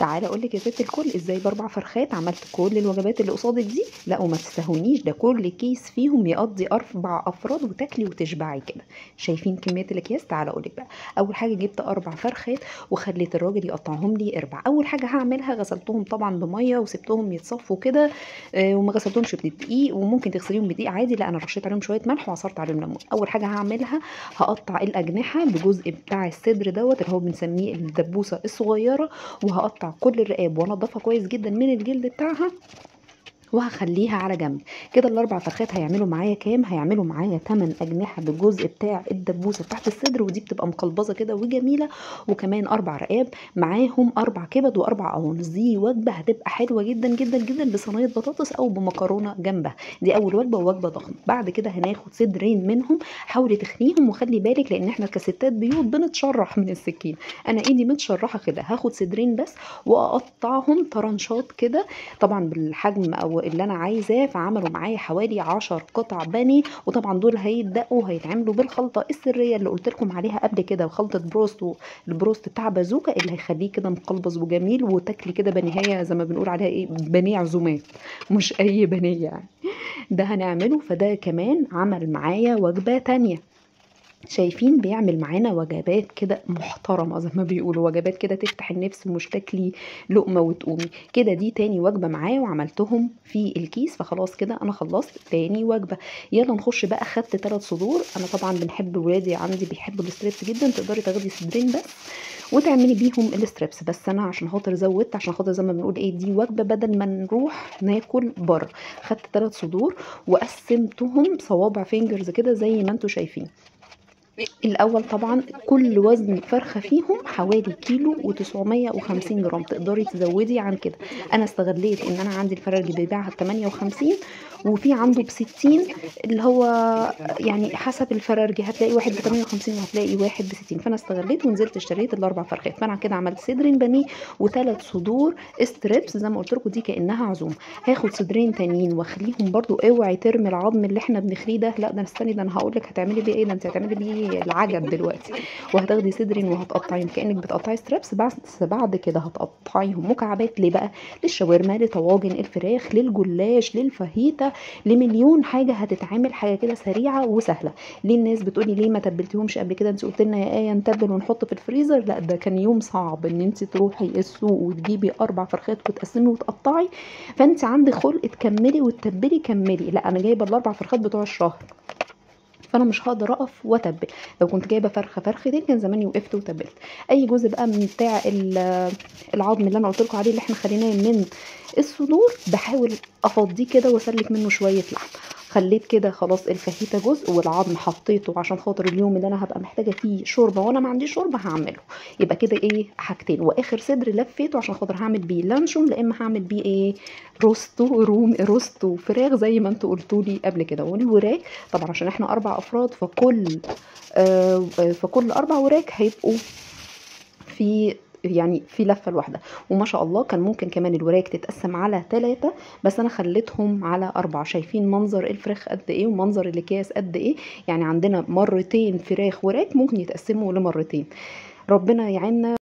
تعالى اقول لك يا ست الكل ازاي ب4 فرخات عملت كل الوجبات اللي قصادك دي. لا وما تستهونيش، ده كل كيس فيهم يقضي 4 افراد وتاكلي وتشبعي كده. شايفين كميه الاكياس؟ تعالى اقول لك بقى. اول حاجه جبت 4 فرخات وخليت الراجل يقطعهم لي ارباع. اول حاجه هعملها غسلتهم طبعا بميه وسبتهم يتصفوا كده، وما غسلتهمش بدقيق، وممكن تغسليهم بدقيق عادي. لا انا رشيت عليهم شويه ملح وعصرت عليهم ليمون. اول حاجه هعملها هقطع الاجنحه بجزء بتاع الصدر دوت اللي هو بنسميه الدبوسه الصغيره، وهقطع كل الرقاب وانضفها كويس جدا من الجلد بتاعها وهخليها على جنب. كده ال4 فرخات هيعملوا معايا كام؟ هيعملوا معايا 8 اجنحه بالجزء بتاع الدبوسه تحت الصدر، ودي بتبقى مقلبظه كده وجميله، وكمان 4 رقاب معاهم 4 كبد و4 قوانص. دي وجبه هتبقى حلوه جدا جدا جدا بصينيه بطاطس او بمكرونه جنبها. دي اول وجبه، ووجبه ضخمه. بعد كده هناخد صدرين منهم، حاولي تخنيهم وخلي بالك لان احنا كستات بيوت بنتشرح من السكين. انا ايدي متشرحه كده، هاخد صدرين بس واقطعهم طرنشات كده طبعا بالحجم او اللي انا عايزاه. فعملوا معايا حوالي 10 قطع بني، وطبعا دول هيتدقوا هيتعملوا بالخلطه السريه اللي قلت لكم عليها قبل كده، خلطه بروست، البروست بتاع بازوكا اللي هيخليه كده مقلبص وجميل، وتاكلي كده بنهايه زي ما بنقول عليها ايه، بنيه عزومات، مش اي بنيه يعني. ده هنعمله. فده كمان عمل معايا وجبه تانية. شايفين؟ بيعمل معانا وجبات كده محترمه زي ما بيقولوا، وجبات كده تفتح النفس ومش تاكلي لقمه وتقومي كده. دي تاني وجبه معايا وعملتهم في الكيس. فخلاص كده انا خلصت تاني وجبه. يلا نخش بقى. خدت 3 صدور. انا طبعا بنحب ولادي عندي بيحبوا الستريبس جدا، تقدري تاخدي صدرين بس وتعملي بيهم الستريبس. بس انا عشان خاطر زودت، عشان خاطر زي ما بنقول ايه، دي وجبه بدل ما نروح ناكل بره. خدت 3 صدور وقسمتهم صوابع فينجرز كده زي ما انتم شايفين. الاول طبعا كل وزن فرخه فيهم حوالي كيلو و950 جرام، تقدري تزودي عن كده. انا استغليت ان انا عندي الفرارجي بيبيعها ب 58 وفي عنده ب 60، اللي هو يعني حسب الفرارجي هتلاقي واحد ب 58 وهتلاقي واحد ب 60. فانا استغليت ونزلت اشتريت ال4 فرخات. فانا كده عملت صدرين بانيه و3 صدور ستريبس زي ما قلت لكم، دي كانها عزومه. هاخد صدرين تانيين واخليهم برضو، اوعي ترمي العظم اللي احنا بنخليه ده، لا ده استني، ده انا هقول لك هتعملي بيه ايه، ده انت هتعملي بيه العجب دلوقتي. وهتاخدي صدرين وهتقطعيهم كانك بتقطعي ستريبس، بس بعد كده هتقطعيهم مكعبات. ليه بقى؟ للشاورما، لطواجن الفراخ، للجلاش، للفاهيتا، لمليون حاجه هتتعمل، حاجه كده سريعه وسهله. ليه الناس بتقولي ليه ما تبلتيهمش قبل كده؟ انت قلت لنا يا ايه نتبل ونحط في الفريزر. لا ده كان يوم صعب ان انت تروحي السوق وتجيبي 4 فرخات وتقسمي وتقطعي. فانت عندك خلق تكملي وتتبلي، كملي. لا انا جايبه ال4 فرخات بتوع الشهر، فانا مش هقدر اقف واتبل. لو كنت جايبه فرخه فرختين كان زماني وقفت وتبلت. اي جزء بقى من بتاع العظم اللي انا قلت لكم عليه اللي احنا خليناه من الصدور، بحاول افضيه كده واسلك منه شويه لحم. خليت كده خلاص الفاهيتا جزء والعظم حطيته عشان خاطر اليوم اللي انا هبقى محتاجه فيه شوربه وانا ما عنديش شوربه هعمله. يبقى كده ايه، حاجتين. واخر صدر لفيته عشان خاطر هعمل بيه لانشون، لا اما هعمل بيه ايه، روستو فراخ زي ما انتوا قلتوا لي قبل كده. والوراك طبعا عشان احنا 4 افراد، فكل 4 وراك هيبقوا في يعني في لفه الواحده. وما شاء الله كان ممكن كمان الوراك تتقسم على 3، بس انا خليتهم على 4. شايفين منظر الفراخ قد ايه ومنظر الاكياس قد ايه؟ يعني عندنا مرتين فراخ وراك ممكن يتقسموا لمرتين. ربنا يعيننا.